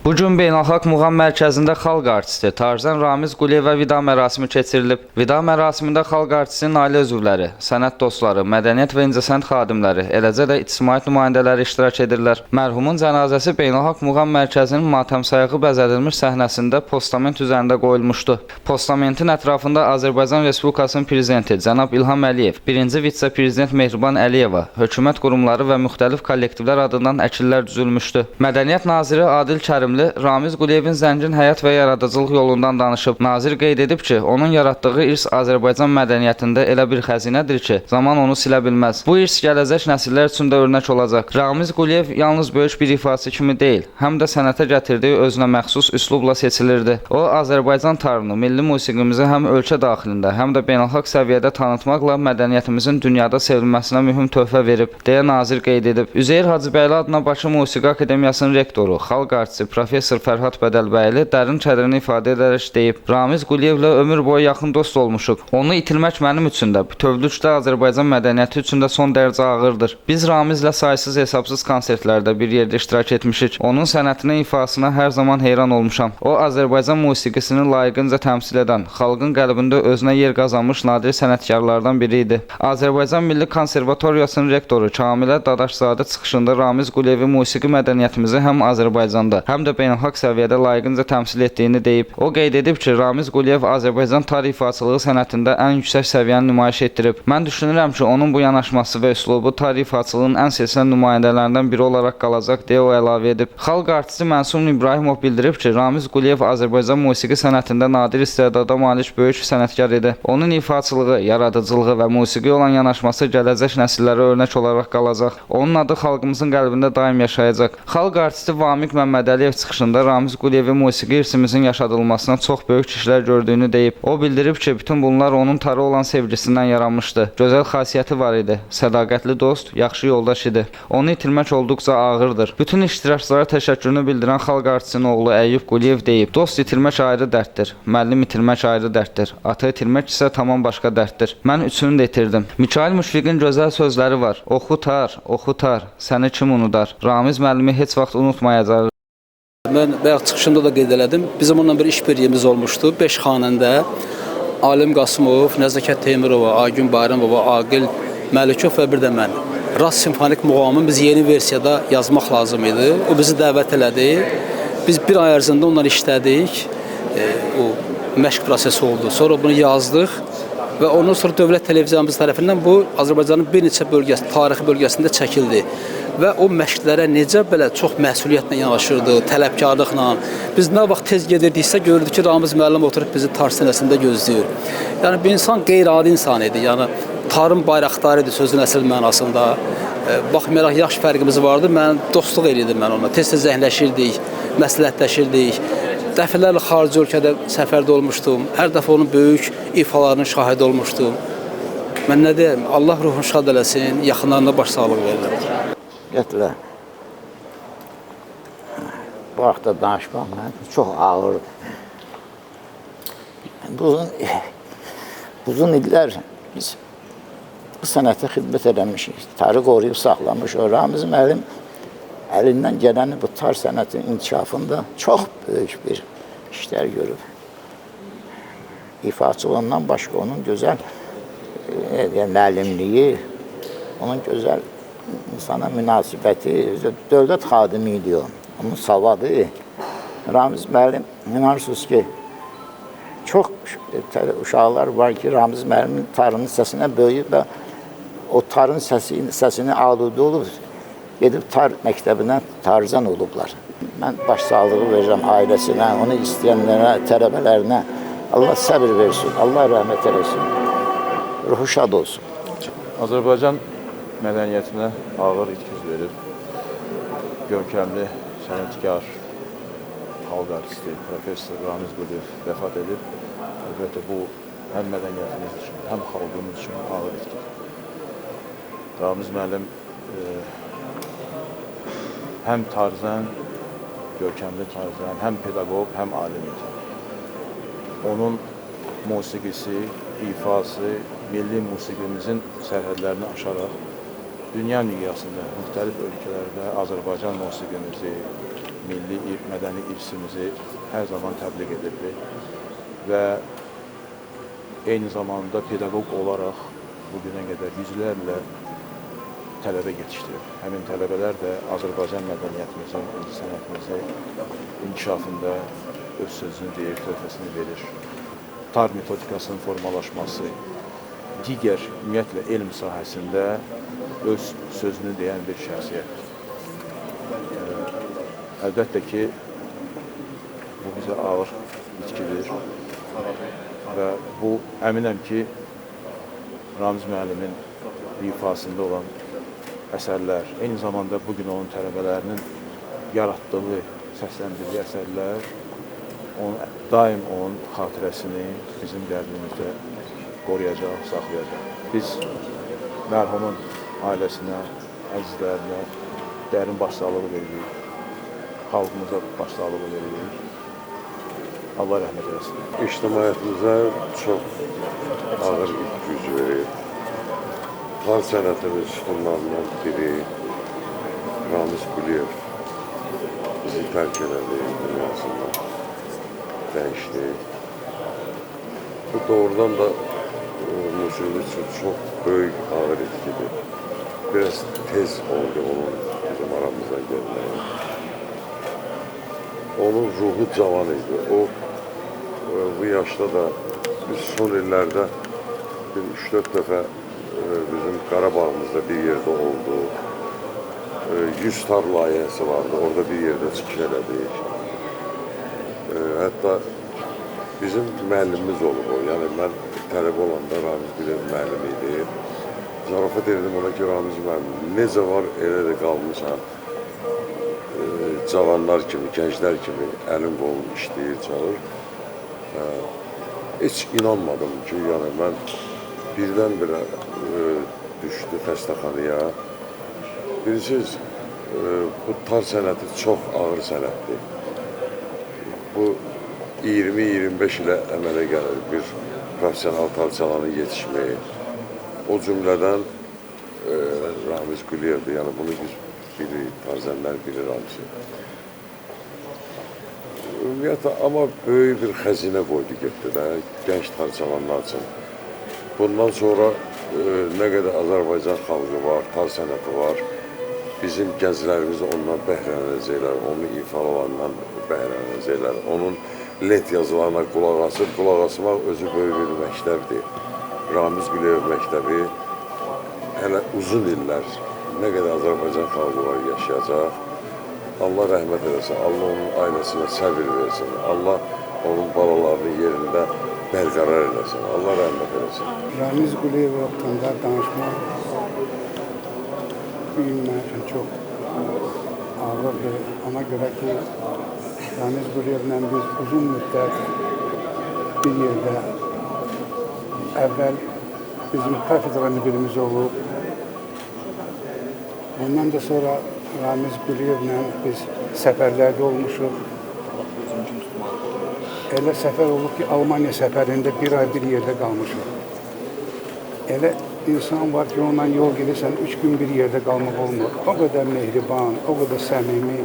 Bugün Beynəlxalq Muğam Mərkəzində xalq artisti Tarzan Ramiz Quliyevə vida mərasimi keçirilib. Vida mərasimində xalq artistinin ailə üzvləri, sənət dostları, mədəniyyət və incəsənət xadimləri, eləcə də ictimaiyyət nümayəndələri iştirak edirlər. Mərhumun cənazəsi Beynəlxalq Muğam Mərkəzinin matəmsayağı bəzədilmiş səhnəsində postament üzərində qoyulmuşdu. Postamentin ətrafında Azərbaycan Respublikasının prezidenti cənab İlham Əliyev, birinci vitse-prezident Mehriban Əliyeva, hökumət qurumları və müxtəlif kollektivlər adından əkillər düzülmüşdü. Mədəniyyət naziri Adil Kərimli Ramiz Quliyevin zəngin həyat və yaradıcılıq yolundan danışıb. Nazir qeyd edib ki, onun yaratdığı irs Azərbaycan mədəniyyətində elə bir xəzinədir ki, zaman onu silə bilməz. Bu irs gələcək nəsillər üçün də örnək olacaq. Ramiz Quliyev yalnız böyük bir ifaçı kimi deyil, həm də sənətə gətirdiyi özünə məxsus üslubla seçilirdi. O, Azərbaycan tarını, milli musiqimizi həm ölkə daxilində, həm də beynəlxalq səviyyədə tanıtmaqla mədəniyyətimizin dünyada sevilməsinə mühüm töhfə verib, deyə nazir qeyd edib. Üzeyir Hacıbəyli adına Bakı Musiqi Akademiyasının rektoru, xalq artisti Professor Fərhad Bədəlbəyli dərin kədrini ifadə edərək deyib, Ramiz Quliyevlə ömür boyu yaxın dost olmuşuq. Onu itirmək mənim üçün də, bütövlükdə Azərbaycan mədəniyyəti üçün də son dərəcə ağırdır. Biz Ramizlə saysız hesabsız konsertlərdə bir yerdə iştirak etmişik. Onun sənətinə, ifasına hər zaman heyran olmuşam. O, Azərbaycan musiqisini layiqincə təmsil edən, xalqın qəlbində özünə yer qazanmış nadir sənətkarlardan biri idi. Azərbaycan Milli Konservatoriyasının rektoru Kamilə Dadaşzadə çıxışında Ramiz Quliyevi musiqi mədəniyyətimizi həm Azərbaycanda, həm də beynəlxalq səviyyədə layiqincə təmsil etdiyini deyib. O qeyd edib ki, Ramiz Quliyev Azərbaycan tarix ifaçılığı sənətində ən yüksək səviyyəni nümayiş etdirib. Mən düşünürəm ki, onun bu yanaşması və üslubu tarix ifaçılığının ən seçilən nümayəndələrindən biri olaraq qalacaq, deyə o əlavə edib. Xalq artisti Mənsum İbrahimov bildirib ki, Ramiz Quliyev Azərbaycan musiqi sənətində nadir istedada malik böyük sənətkar idi. Onun ifaçılığı, yaradıcılığı və musiqiyə olan yanaşması gələcək nəsillərə örnək olaraq qalacaq. Onun adı xalqımızın qəlbində daim yaşayacaq. Xalq artisti Vamiq Məmmədəliyev çıxışında Ramiz Quliyevin musiqi irsimizin yaşadılmasına çox böyük işlər gördüyünü deyib. O bildirib ki, bütün bunlar onun tarı olan sevgisindən yaranmışdı. Gözəl xasiyyəti var idi, sədaqətli dost, yaxşı yoldaş idi. Onu itirmək olduqca ağırdır. Bütün iştirakçılara təşəkkürünü bildirən xalq artistinin oğlu Əyyub Quliyev deyib, dost itirmək ayrı dərddir, müəllim itirmək ayrı dərddir, ata itirmək isə tamam başqa dərddir. Mən üçünü də itirdim. Mikail Müşfiqin gözəl sözləri var. Oxu tar, səni kim unudar? Ramiz müəllimi heç vaxt unutmayacaq. Mən bayaq çıxışımda da qeyd elədim. Bizim onunla bir iş birliyimiz olmuşdu. 5 xanəndə Alim Qasımov, Nəzakət Teymurova, Agün Bayramova, Aqil Məlikov və bir də mən. Rast simfonik muğamını biz yeni versiyada yazmaq lazım idi. O bizi dəvət elədi. Biz bir ay ərzində onları işlədik. O məşq prosesi oldu. Sonra bunu yazdıq və ondan sonra Dövlət Televiziyamız tərəfindən bu Azərbaycanın bir neçə bölgəsi, tarixi bölgəsində çəkildi. Və o məşqlərə necə belə çox məsuliyyətlə yanaşırdı, tələbkarlıqla. Biz nə vaxt tez gedirdiksə görürdük ki, Ramiz müəllim oturub bizi tar sinəsində gözləyir. Yəni bir insan qeyri-adi insan idi. Yəni tarın bayraqdarı idi sözün əsl mənasında. Baxmayaraq yaş fərqimiz vardı. Mən dostluq edirdim mən ona. Tez-tez zəhləşirdik, məsləhətləşirdik. Dəfələrlə xarici ölkədə səfərdə olmuşdum. Hər dəfə onun böyük ifalarının şahidi olmuşdum. Mən nə deyim? Allah ruhunu şad eləsin, yaxınlarına başsağlığı verirəm. Gətirə. Bu haqda danışmaq mənə çox ağır. Uzun illər biz bu sənətə xidmət eləmişik. Tarı qoruyub saxlamışıq. Ramiz müəllim əlindən gələni bu tar sənətin inkişafında çox böyük bir işlər görüb. İfaçılığından başqa onun gözəl müəllimliyi, onun gözəl insana münasibəti, dövlət xadimi idi o, onun savadı. Ramiz müəllim, inanırsınız ki, çox uşaqlar var ki, Ramiz müəllimin tarının səsinə böyüyüb və o tarın səsini aludə olub, gedib tar məktəbinə tarzan olublar. Mən başsağlığı verirəm ailəsinə, onu istəyənlərə, tələbələrinə. Allah səbir versin, Allah rəhmət eləsin, ruhu şad olsun. Azərbaycan mədəniyyətinə ağır itkiz verir. Görkəmli sənətkar, xalq artisti, Professor Ramiz Quliyev vəfat edib. Əlbəttə bu həm mədəniyyətimiz üçün, həm xalqımız üçün ağır itkidir. Ramiz müəllim həm tarzən, görkəmli tarzən, həm pedaqoq, həm alim idi. Onun musiqisi, ifası, milli musiqimizin sərhədlərini aşaraq dünya miqyasında müxtəlif ölkələrdə Azərbaycan musiqimizi, milli mədəni irsimizi hər zaman təbliğ edirdi və eyni zamanda pedaqoq olaraq bugünə qədər yüzlərlə tələbə yetişdirir. Həmin tələbələr də Azərbaycan mədəniyyətimizin, sənətimizin inkişafında öz sözünü deyir, töhfəsini verir. Tar metodikasının formalaşması, digər ümumiyyətlə elm sahəsində öz sözünü deyən bir şəxsiyyət. Əlbəttə ki, bu bizə ağır itkidir və bu əminəm ki, Ramiz müəllimin ifasında olan əsərlər, eyni zamanda bugün onun tələbələrinin yaratdığı, səsləndirdiyi əsərlər daim onun xatirəsini bizim qəlbimizdə qoruyacaq, saxlayacaq. Biz mərhumun ailəsinə, əzizlərinə dərin başsağlığı veririk, xalqımıza başsağlığı veririk. Allah rəhmət eləsin. İctimaiyyətimizə çox ağır güc verir. Tar sənətinin üstünlarından biri Ramiz Quliyev bizi tərk elədi dünyasında, dəyişdi. Bu doğrudan da musiqi üçün çox böyük ağır etkidir. Biraz tez oldu onun bizim aramızdan gəlməyi. Onun ruhu cavan idi. O bu yaşda da biz son illərdə 3-4 dəfə bizim Qarabağımızda bir yerdə oldu. 100 tar layihəsi vardı, orada bir yerdə çıxış elədik. Hətta bizim müəllimimiz olub o. Yəni mən tələbə olanda Ramiz Quliyev müəllim idi. Zarafat edirdim ona ki, Ramiz müəllim, necə var elə də qalmışam. Cavanlar kimi, gənclər kimi əlim qolum işləyir, çalır. Heç inanmadım ki, yəni mən birdən-birə düşdü xəstəxanaya. Bilirsiniz, bu tar sənəti çox ağır sənətdir. Bu 20-25 ilə əmələ gəlir bir profesional tar çalanın yetişməyi. O cümlədən Ramiz Quliyevdir, yəni bunu biz bilir, tarzənlər bilir hamısı. Ümumiyyətlə, amma böyük bir xəzinə qoydu getdi də, gənc tar çalanlar üçün. Bundan sonra nə qədər Azərbaycan xalqı var, tar sənəti var, bizim gənclərimiz ondan bəhrələnəcəklər, onun ifalarından bəhrələnəcəklər, onun led yazılarına qulaq asmaq özü böyük bir məktəbdir. Ramiz Quliyev məktəbi hələ uzun illər nə qədər Azərbaycan xalqı var yaşayacaq. Allah rəhmət eləsin, Allah onun ailəsinə səbir versin, Allah onun balalarının yerində bərqərar eləsin, Allah rəhmət eləsin. Ramiz Quliyev haqqında danışmaq bu gün mənim üçün çox ağırdır. Ona görə ki, Ramiz Quliyevlə biz uzun müddət bir yerdə əvvəl bizim kafedra müdirimiz olub. Ondan da sonra Ramiz Quliyevlə biz səfərlərdə olmuşuq. Elə səfər olub ki, Almaniya səfərində bir ay bir yerdə qalmışıq. Elə insan var ki, ondan yol gelirsən, 3 gün bir yerdə qalmaq olmur. O qədər mehriban, o qədər səmimi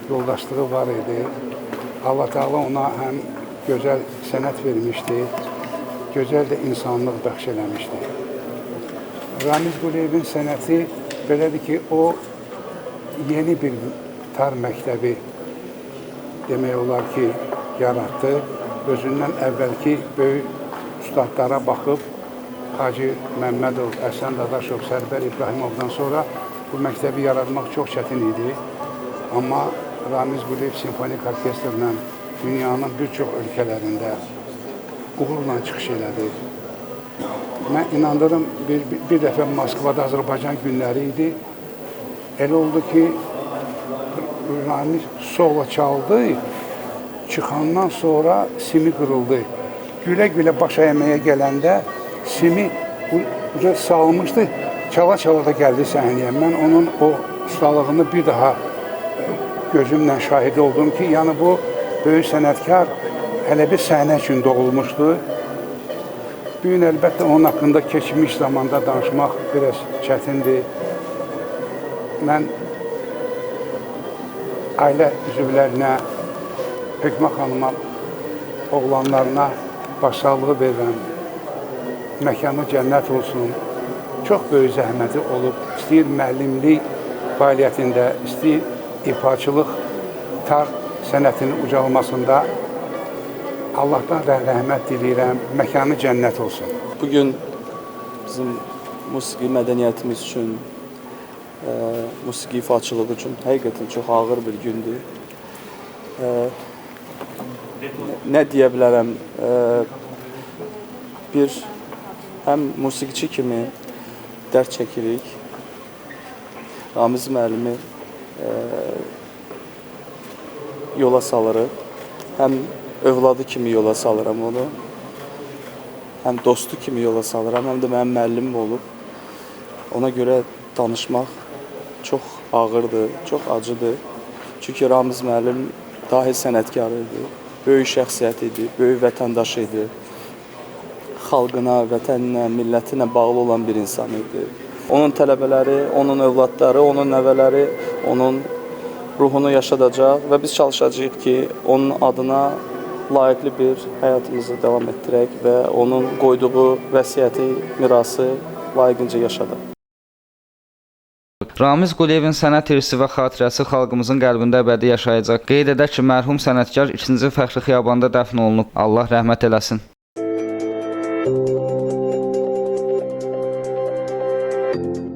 yoldaşlığı var idi. Allah Teala ona həm gözəl sənət vermişdi, gözəl də insanlıq bəxş eləmişdi. Ramiz Quliyevin sənəti belədir ki, o yeni bir tar məktəbi demək olar ki, yaratdı. Özündən əvvəlki böyük ustadlara baxıb, Hacı Məmmədov, Əhsən Dadaşov, Sərbər İbrahimovdan sonra bu məktəbi yaratmaq çox çətin idi. Amma Ramiz Quliyev simfonik orkestrlə dünyanın bir çox ölkələrində uğurla çıxış elədi. Mən inandırım, bir dəfə Moskvada Azərbaycan günləri idi. Elə oldu ki, Ramiz solo çaldı, çıxandan sonra simi qırıldı. Gülə-gülə baş əyməyə gələndə simi salmışdı, çala-çala da gəldi səhnəyə. Mən onun o ustalığını bir daha gözümlə şahid oldum ki, yəni bu böyük sənətkar hələ bir səhnə üçün doğulmuşdu. Bu gün əlbəttə onun haqqında keçmiş zamanda danışmaq biraz çətindir. mən ailə üzvlərinə, Hökmə xanıma, oğlanlarına başsağlığı verirəm. Məkanı cənnət olsun. Çox böyük zəhməti olub. İstəyir müəllimlik fəaliyyətində, istəyir ifaçılıq tar sənətinin ucalmasında Allahdan rəhmət diləyirəm. Məkanı cənnət olsun. Bugün bizim musiqi mədəniyyətimiz üçün, musiqi ifaçılığı üçün həqiqətən çox ağır bir gündür. Nə deyə bilərəm, bir həm musiqiçi kimi dərd çəkirik. Ramiz müəllimi yola salırıq. Həm övladı kimi yola salıram onu. Həm dostu kimi yola salıram, həm də mənim müəllimim olub. Ona görə danışmaq çox ağırdır, çox acıdır. Çünki Ramiz müəllim dahi sənətkar idi, böyük şəxsiyyət idi, böyük vətəndaş idi. Xalqına, vətəninə, millətinə bağlı olan bir insan idi. Onun tələbələri, onun övladları, onun nəvələri onun ruhunu yaşadacaq və biz çalışacağıq ki, onun adına layiqli bir həyatımızı davam etdirək və onun qoyduğu vəsiyyəti, mirası layiqincə yaşadaq. Ramiz Quliyevin sənət irsi və xatirəsi xalqımızın qəlbində əbədi yaşayacaq. Qeyd edək ki, mərhum sənətkar 2-ci Fəxri Xiyabanda dəfn olunub. Allah rəhmət eləsin.